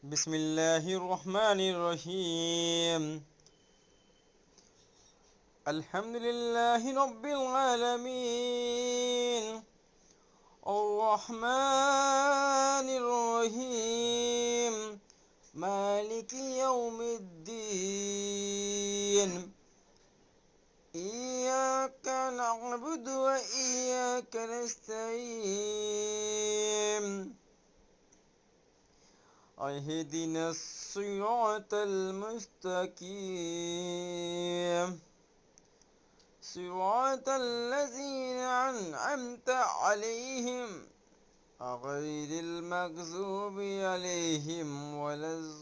بسم الله الرحمن الرحيم. الحمد لله رب العالمين، الرحمن الرحيم، مالك يوم الدين. إياك نعبد وإياك نستعين. اهدنا الصراط المستقيم، صراط الذين أنعمت عليهم غير المغضوب عليهم ولا الضالين.